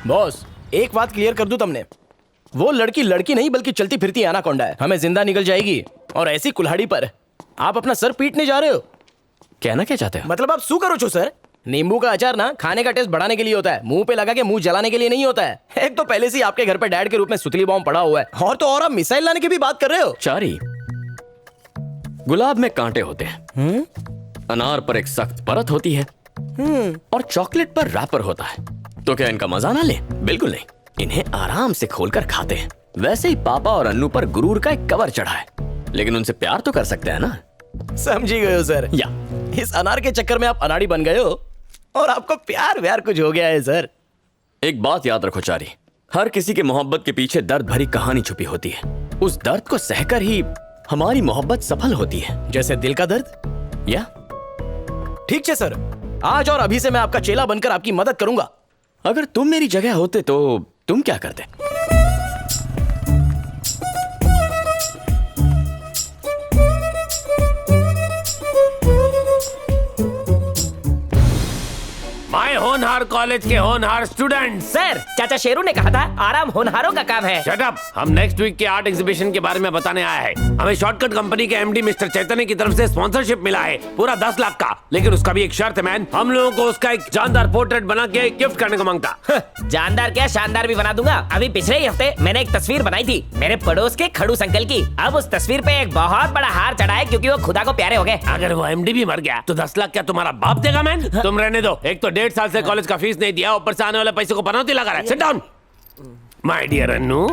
Boss एक बात clear कर दूं तुमने, वो लड़की लड़की नहीं बल्कि चलती फिरती एनाकोंडा है। हमें जिंदा निकल जाएगी और ऐसी कुल्हाड़ी पर आप अपना सर पीटने जा रहे हो। कहना क्या चाहते हो? मतलब आप सू करो छो सर। नींबू का अचार ना खाने का टेस्ट बढ़ाने के लिए होता है, मुंह पे लगा के मुंह जलाने के लिए नहीं होता है। एक तो पहले से ही आपके घर पे डैड के रूप में सुतली बॉम्ब पड़ा हुआ है, और तो और आप मिसाइल लाने की भी बात कर रहे हो। चारी, गुलाब में कांटे होते हैं, अनार पर एक सख्त परत होती है और चॉकलेट पर रैपर होता है। तो क्या इनका मजा ना ले? बिल्कुल नहीं, इन्हें आराम से खोलकर खाते हैं। वैसे ही पापा और अन्नू पर गुरूर का एक कवर चढ़ा है, लेकिन उनसे प्यार तो कर सकते हैं ना। समझी गए हो सर? या इस अनार के चक्कर में आप अनाड़ी बन गए हो और आपको प्यार व्यार कुछ हो गया है सर। एक बात याद रखो चारी, हर किसी के मोहब्बत के पीछे दर्द भरी कहानी छुपी होती है। उस दर्द को सहकर ही हमारी मोहब्बत सफल होती है। जैसे दिल का दर्द। या ठीक है सर, आज और अभी से मैं आपका चेला बनकर आपकी मदद करूंगा। अगर तुम मेरी जगह होते तो तुम क्या करते? माय होनहार कॉलेज के होनहार स्टूडेंट। सर, चाचा शेरू ने कहा था आराम होनहारों का काम है। Shut up. हम नेक्स्ट वीक के आर्ट एग्जीबिशन के बारे में बताने आया है। हमें शॉर्टकट कंपनी के एमडी मिस्टर चैतन्य की तरफ से स्पॉन्सरशिप मिला है, पूरा 10 लाख का। लेकिन उसका भी एक शर्त है मैन, हम लोगों को उसका एक जानदार पोर्ट्रेट बना के गिफ्ट करने को मांगता। जानदार क्या, शानदार भी बना दूंगा। अभी पिछले ही हफ्ते मैंने एक तस्वीर बनाई थी मेरे पड़ोस के खड़ूस अंकल की। अब उस तस्वीर पे एक बहुत बड़ा हार चढ़ा है क्योंकि वो खुदा को प्यारे हो गए। अगर वो एमडी भी मर गया तो 10 लाख क्या तुम्हारा बाप देगा मैन? तुम रहने दो, एक तो 1.5 साल से कॉलेज का फीस नहीं दिया, ऊपर से आने वाले पैसे को पनौती लगा रहा है। Sit down my dear Annu.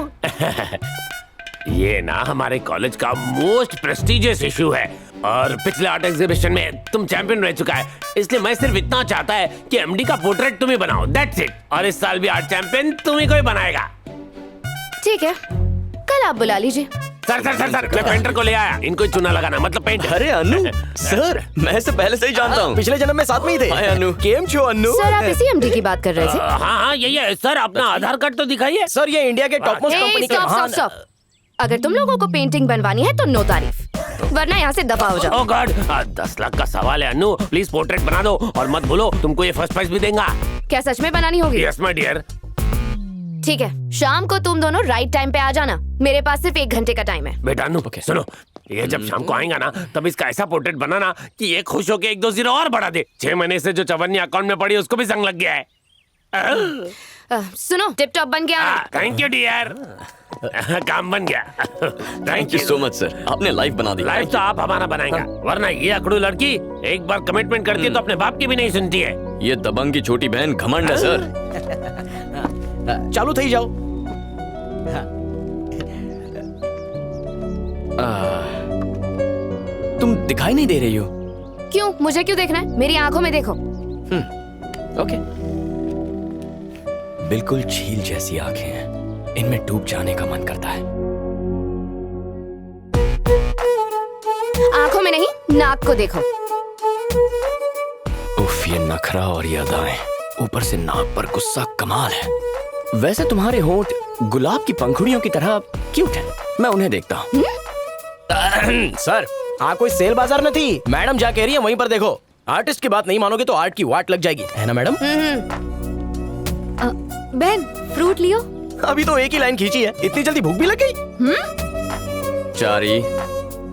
ये ना हमारे कॉलेज का मोस्ट प्रेस्टिजियस इशू है और पिछले आर्ट एग्जीबिशन में तुम चैंपियन रह चुका है, इसलिए मैं सिर्फ इतना चाहता है कि एमडी का पोर्ट्रेट तुम ही बनाओ, दैट्स इट। और इस साल भी आर्ट चैंपियन तुम ही कोई बनाएगा। ठीक है, कल आप बुला लीजिए। सर सर सर सर, मैं पेंटर को ले आया, इनको चुना लगाना मतलब पेंट। अरे अन्नू सर, मैं इसे पहले से ही जानता हूँ, पिछले जन्म में साथ में ही थे। हाय अन्नू। केम छो अन्नू? सर, आप इसी एमडी की बात कर रहे थे? हाँ हाँ यही है सर, अपना आधार कार्ड तो दिखाइए। सर ये इंडिया के टॉप मोस्ट कंपनी के स्टॉप स्टॉप महान। स्टॉप। अगर तुम लोगों को पेंटिंग बनवानी है तो नो तारीफ, वरना यहाँ से दफा हो जाओ। ओह गॉड, 10 लाख का सवाल है अन्नू, प्लीज पोर्ट्रेट बना दो और मत भूलो तुमको ये फर्स्ट प्राइज भी देगा। क्या सच में बनानी होगी? Yes my dear. ठीक है, शाम को तुम दोनों राइट टाइम पे आ जाना। मेरे पास सिर्फ 1 घंटे का टाइम है। बेटा अन्नू सुनो, ये जब शाम को आएगा ना तब इसका ऐसा पोर्ट्रेट बनाना कि ये खुश होके 1-2 जीरो और बढ़ा दे। 6 महीने से जो चवन्नी अकाउंट में पड़ी उसको भी संग लग गया है। सुनो, टिप टॉप बन गया। Thank you dear. काम बन गया। Thank you so much sir, आपने लाइफ बना दी। लाइफ तो आप हमारा बनाएंगे, वरना ये अकड़ू लड़की एक बार कमिटमेंट करती है तो अपने बाप की भी नहीं सुनती है। ये दबंग की छोटी बहन घमंड है सर। चालू थई जाओ। तुम दिखाई नहीं दे रही हो। क्यों? मुझे क्यों देखना है? मेरी आंखों में देखो। ओके। बिल्कुल झील जैसी आंखें हैं, इनमें डूब जाने का मन करता है। आंखों में नहीं, नाक को देखो। उफ, ये नखरा और ये अदाएं, ऊपर से नाक पर गुस्सा कमाल है। वैसे तुम्हारे होंठ गुलाब की पंखुड़ियों की तरह क्यूट है, मैं उन्हें देखता हूँ। सर कोई सेल बाजार न थी, मैडम जा कह रही है वहीं पर देखो। आर्टिस्ट की बात नहीं मानोगे तो आर्ट की वाट लग जाएगी, है ना मैडम? बहन, फ्रूट लियो। अभी तो एक ही लाइन खींची है, इतनी जल्दी भूख भी लग गई? चारी,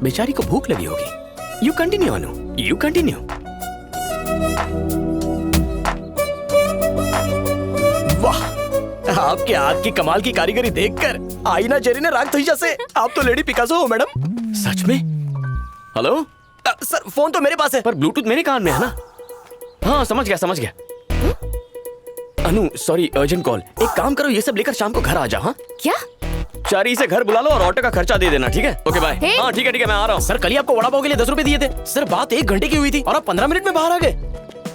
बेचारी को भूख लगी होगी। You continue Anu, you continue. वाह, आपके हाथ की कमाल की कारीगरी देखकर आईना जेरी ने राग थई जैसे। आप तो लेडी पिकासो हो मैडम। सच में? हेलो सर, फोन तो मेरे पास है पर ब्लूटूथ मेरे कान में है ना। हाँ समझ गया समझ गया। अनु सॉरी, अर्जेंट कॉल। एक काम करो, ये सब लेकर शाम को घर आ जाओ। हाँ क्या? चारी से घर बुला लो और ऑटो का खर्चा दे देना, ठीक है? Okay bye. हाँ ठीक है मैं आ रहा हूँ। सर कल ही आपको वड़ा पाव के लिए 10 रुपए दिए थे सर, बात 1 घंटे की हुई थी और आप 15 मिनट में बाहर आ गए।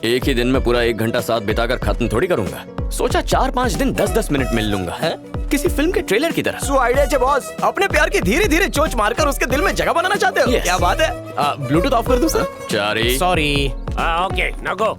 एक ही दिन में पूरा 1 घंटा साथ बिताकर खत्म थोड़ी करूंगा, सोचा 4-5 दिन 10-10 मिनट मिल लूंगा, है? किसी फिल्म के ट्रेलर की तरह। सो आइडिया है बॉस, अपने प्यार की धीरे धीरे चोंच मारकर उसके दिल में जगह बनाना चाहते हो। Yes. क्या बात है। ब्लूटूथ ऑफ कर दूं सर? चारी सॉरी। ओके नको।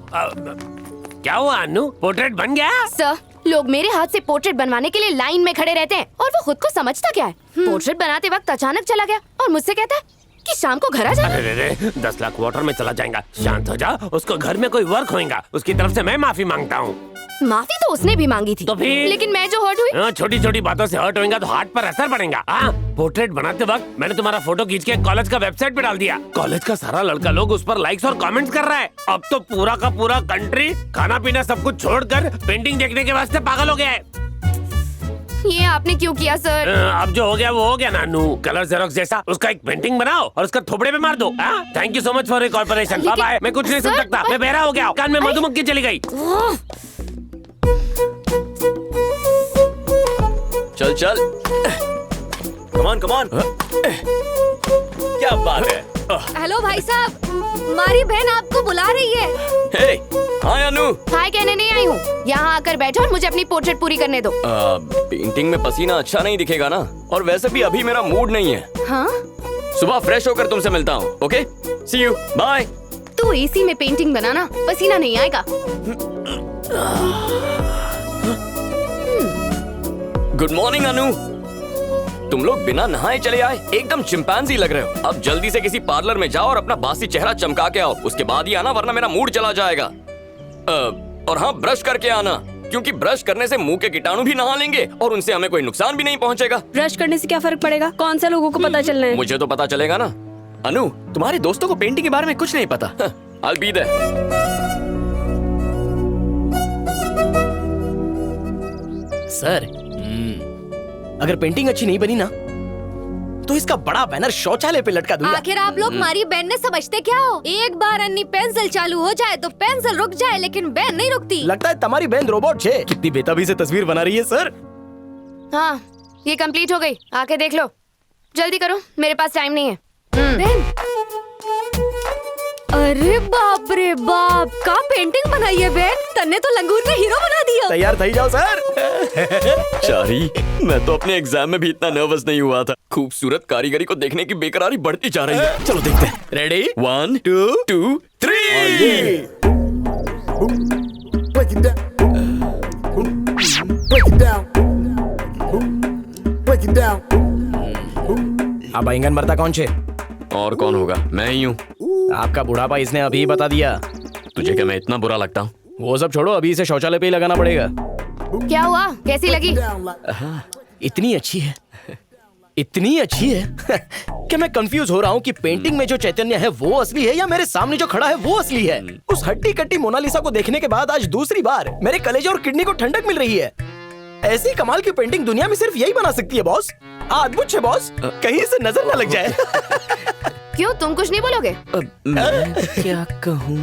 क्या हुआ अन्नू, पोर्ट्रेट बन गया? सर, लोग मेरे हाथ से पोर्ट्रेट बनवाने के लिए लाइन में खड़े रहते हैं और वो खुद को समझता क्या है? पोर्ट्रेट बनाते वक्त अचानक चला गया और मुझसे कहता है कि शाम को घर आ जाना। अरे रे, 10 लाख वाटर में चला जाएगा। शांत हो जा, उसको घर में कोई वर्क होएगा, उसकी तरफ से मैं माफी मांगता हूँ। माफी तो उसने भी मांगी थी, तो फिर? लेकिन मैं जो हर्ट हुई। छोटी छोटी बातों से हर्ट होएगा तो हार्ट पर असर पड़ेगा। हाँ, पोर्ट्रेट बनाते वक्त मैंने तुम्हारा फोटो खींच के कॉलेज का वेबसाइट पे डाल दिया। कॉलेज का सारा लड़का लोग उस पर लाइक्स और कमेंट्स कर रहा है। अब तो पूरा का पूरा कंट्री खाना पीना सब कुछ छोड़कर पेंटिंग देखने के वास्ते पागल हो गया है। ये आपने क्यों किया सर? अब जो हो गया वो हो गया नानू। कलर जेरोक्स जैसा उसका एक पेंटिंग बनाओ और उसका थोपड़े पे मार दो। Thank you so much for your corporation. Bye bye. मैं कुछ नहीं सुन सर, सकता, मैं बहरा हो गया। कान में मधुमक्खी चली गई। चल चल, कमान कमान। क्या बात है? हेलो भाई साहब, हमारी बहन आपको बुला रही है। हे, हाय अनु। हाय कहने नहीं आई हूँ, यहाँ आकर बैठो और मुझे अपनी पोर्ट्रेट पूरी करने दो। पेंटिंग में पसीना अच्छा नहीं दिखेगा ना, और वैसे भी अभी मेरा मूड नहीं है। हाँ? सुबह फ्रेश होकर तुमसे मिलता हूँ। Okay, see you, bye. तू एसी में पेंटिंग बनाना, पसीना नहीं आएगा। Good morning Anu. तुम लोग बिना नहाए चले आए, एकदम चिंपैंजी लग रहे हो। अब जल्दी से किसी पार्लर में जाओ और अपना बासी चेहरा चमका के आओ, उसके बाद ही आना, वरना मेरा मूड चला जाएगा। और हाँ, ब्रश करके आना, क्योंकि ब्रश करने से मुंह के कीटाणु भी नहा लेंगे और उनसे हमें कोई नुकसान भी नहीं पहुंचेगा। ब्रश करने से क्या फर्क पड़ेगा? कौन सा लोगों को पता चलना है? मुझे तो पता चलेगा ना। अनु, तुम्हारे दोस्तों को पेंटिंग के बारे में कुछ नहीं पता। I'll be there. सर, अगर पेंटिंग अच्छी नहीं बनी ना तो इसका बड़ा बैनर शौचालय पे लटका दूंगा। आखिर आप लोग हमारी बहन ने समझते क्या हो? एक बार अन्नी पेंसिल चालू हो जाए तो पेंसिल रुक जाए, लेकिन बहन नहीं रुकती। लगता है तुम्हारी बहन रोबोट है। कितनी बेताबी से तस्वीर बना रही है सर। हाँ, ये कंप्लीट हो गई, आके देख लो। जल्दी करो, मेरे पास टाइम नहीं है। बहन, अरे बाप रे बाप, का पेंटिंग बनाई है बहन। तन्ने तो लंगूर का हीरो बना दिया। तैयार थई जाओ सर। चारी, मैं तो अपने एग्जाम में भी इतना नर्वस नहीं हुआ था। खूबसूरत कारीगरी को देखने की बेकरारी बढ़ती जा रही है। चलो देखते हैं। Ready? 1 2 3। Break it down. Break it down. Break it down. अब आइंगन मरता कौन छे? और कौन होगा? मैं ही हूँ। आपका बुढ़ापा इसने अभी बता दिया। तुझे क्या मैं इतना बुरा लगता हूँ? वो सब छोड़ो, अभी इसे शौचालय पे ही लगाना पड़ेगा। क्या हुआ, कैसी लगी? Down like इतनी अच्छी है, इतनी अच्छी है कि मैं कंफ्यूज हो रहा हूँ कि पेंटिंग में जो चैतन्य है वो असली है या मेरे सामने जो खड़ा है वो असली है। उस हट्टी कट्टी मोनालिसा को देखने के बाद आज दूसरी बार मेरे कलेजे और किडनी को ठंडक मिल रही है। ऐसी कमाल की पेंटिंग दुनिया में सिर्फ यही बना सकती है बॉस। अद्भुत है बॉस, कहीं से नजर ना लग जाए। क्यों, तुम कुछ नहीं बोलोगे? मैं क्या कहूँ?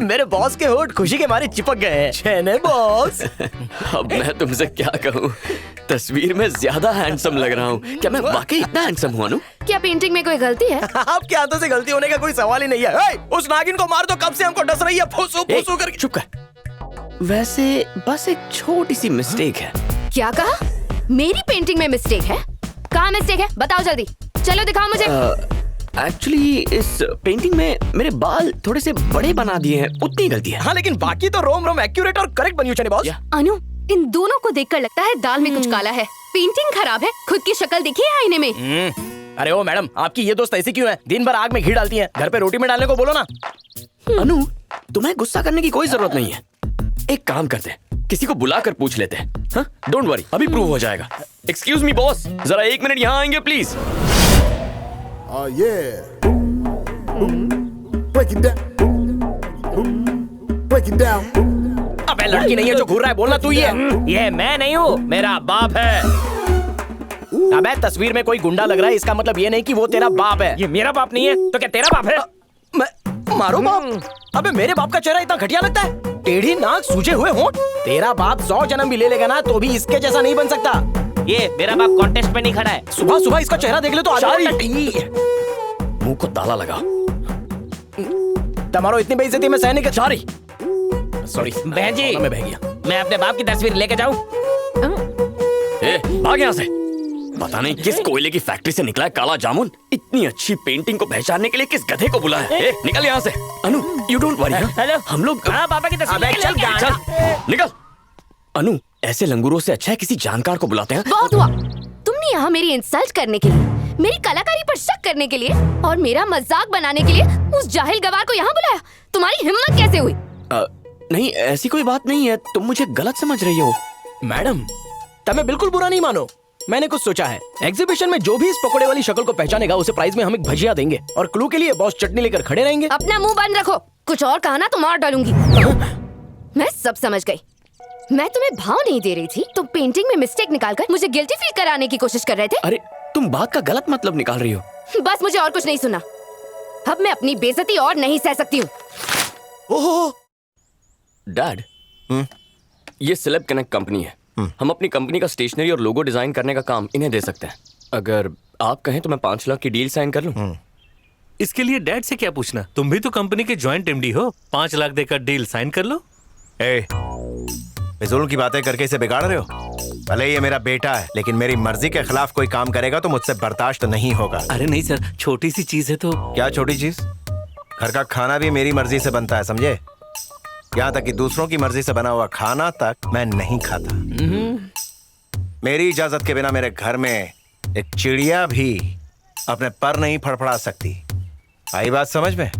मेरे बॉस के होठ खुशी के मारे चिपक गए हैं। छेने बॉस। अब मैं तुमसे क्या कहूँ? तस्वीर में ज्यादा हैंडसम लग रहा हूँ। क्या मैं वाकई इतना हैंडसम हुआ? क्या पेंटिंग में कोई गलती है? आपके हाथों से गलती होने का कोई सवाल ही नहीं है। ए, उस नागिन को मार दो, कब से हमको डस रही है। फुसू फुसू करके। चुप कर। वैसे बस एक छोटी सी मिस्टेक है। क्या कहा? मेरी पेंटिंग में मिस्टेक है? कहाँ मिस्टेक है, बताओ जल्दी। चलो दिखाओ मुझे। एक्चुअली इस पेंटिंग में मेरे बाल थोड़े से बड़े बना दिए हैं, उतनी गलती है। हाँ, लेकिन बाकी तो रोम रोम एक्यूरेट और करेक्ट बनी हुई है बॉस। अनु, इन दोनों को देखकर लगता है दाल में कुछ काला है। पेंटिंग खराब है, खुद की शक्ल देखिए आईने में। अरे ओ मैडम, आपकी ये दोस्त ऐसी क्यों है? दिन भर आग में घी डालती है, घर पे रोटी में डालने को बोलो ना। अनु, तुम्हें गुस्सा करने की कोई जरूरत नहीं है। एक काम करते हैं, किसी को बुलाकर पूछ लेते हैं। हाँ, डोंट वरी, अभी प्रूव हो जाएगा। एक्सक्यूज मी बॉस, जरा 1 मिनट यहाँ आएंगे please. oh yeah. Break it down. Break it down. अबे लड़की नहीं है जो घूर रहा है, बोलना तू ही है। ये मैं नहीं हूँ, मेरा बाप है। अबे तस्वीर में कोई गुंडा लग रहा है, इसका मतलब ये नहीं कि वो तेरा बाप है। ये मेरा बाप नहीं है तो क्या तेरा बाप है? मारो बाप? अबे मेरे बाप का चेहरा इतना घटिया लगता है? टेढ़ी नाक, सूजे हुए होंठ। तेरा बाप 100 जन्म भी ले लेगा ना तो भी इसके जैसा नहीं बन सकता। ये मेरा बाप कॉन्टेस्ट में नहीं खड़ा है। सुबह सुबह इसका चेहरा देख ले तो मुंह को ताला लगा। तुम्हारो इतनी बेइज्जती में सहने के चारी। सॉरी बहन जी, मैं बह गया। मैं अपने बाप की तस्वीर लेके जाऊं? ए, भाग यहाँ से। पता नहीं किस कोयले की फैक्ट्री से निकला है काला जामुन। इतनी अच्छी पेंटिंग को पहचानने के लिए किस गधे को बुलाया है? ए, निकल यहाँ से। अनु, यू डोंट वरी। हेलो, हम लोग हाँ पापा की तस्वीर अबे लेके चल, जाएंगे। चल निकल। अनु, ऐसे लंगूरों से अच्छा है किसी जानकार को बुलाते हैं। बहुत हुआ, तुमने यहाँ मेरी इंसल्ट करने के लिए मेरी कलाकारी पर शक करने के लिए और मेरा मजाक बनाने के लिए उस जाहिल गवार को यहाँ बुलाया। तुम्हारी हिम्मत कैसे हुई? नहीं, ऐसी कोई बात नहीं है, तुम मुझे गलत समझ रही हो। मैडम, तमें बिल्कुल बुरा नहीं मानो। मैंने कुछ सोचा है। एग्जीबिशन में जो भी इस पकोड़े वाली शक्ल को पहचानेगा उसे प्राइज में हम एक भजिया देंगे और क्लू के लिए बॉस चटनी लेकर खड़े रहेंगे। अपना मुंह बंद रखो, कुछ और कहा ना तो मार डालूंगी। मैं सब समझ गई। मैं तुम्हें भाव नहीं दे रही थी, तुम पेंटिंग में मिस्टेक निकालकर मुझे गिल्टी फील कराने की कोशिश कर रहे थे। अरे तुम बात का गलत मतलब निकाल रही हो। बस मुझे और कुछ नहीं सुना। अब मैं अपनी बेइज्जती और नहीं सह सकती हूँ। ओहो, डैड, ये सेलेब कनेक्ट कंपनी है। हम अपनी कंपनी का स्टेशनरी और लोगो डिजाइन करने का काम इन्हें दे सकते हैं। अगर आप कहें तो मैं 5 लाख की डील साइन कर लूं। इसके लिए डैड से क्या पूछना, तुम भी तो कंपनी के जॉइंट एमडी हो। 5 लाख देकर डील साइन कर लो। फिजूल की बातें करके इसे बिगाड़ रहे हो। भले ये मेरा बेटा है, लेकिन मेरी मर्जी के खिलाफ कोई काम करेगा तो मुझसे बर्दाश्त नहीं होगा। अरे नहीं सर, छोटी सी चीज है तो। क्या छोटी चीज? घर का खाना भी मेरी मर्जी से बनता है, समझे? यहाँ तक कि दूसरों की मर्जी से बना हुआ खाना तक मैं नहीं खाता। मेरी इजाजत के बिना मेरे घर में एक चिड़िया भी अपने पर नहीं फड़फड़ा सकती। आई बात समझ में?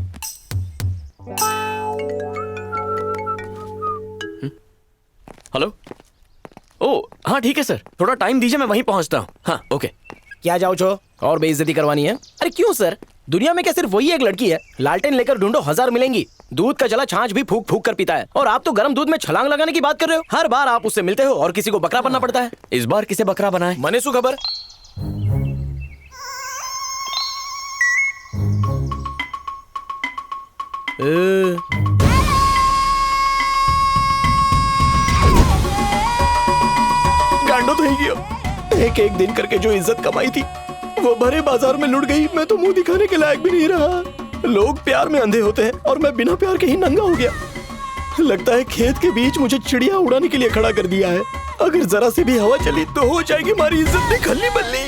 हेलो। ओ हाँ ठीक है सर, थोड़ा टाइम दीजिए, मैं वहीं पहुंचता हूँ। हाँ ओके। क्या जाओ छो और बेइज्जती करवानी है? अरे क्यों सर, दुनिया में क्या सिर्फ वही एक लड़की है? लालटेन लेकर ढूंढो, 1000 मिलेंगी। दूध का जला छाछ भी फूक फूक कर पीता है और आप तो गर्म दूध में छलांग लगाने की बात कर रहे हो। हर बार आप उससे मिलते हो और किसी को बकरा बनना पड़ता है। इस बार किसे बकरा बनाए? मने सु खबर। गांडो तो ही गया। एक एक दिन करके जो इज्जत कमाई थी वो भरे बाजार में लुट गई। मैं तो मुंह दिखाने के लायक भी नहीं रहा। लोग प्यार में अंधे होते हैं और मैं बिना प्यार के ही नंगा हो गया। लगता है खेत के बीच मुझे चिड़िया उड़ाने के लिए खड़ा कर दिया है। अगर जरा से भी हवा चली तो हो जाएगी हमारी इज्जत में खल्ली बल्ली।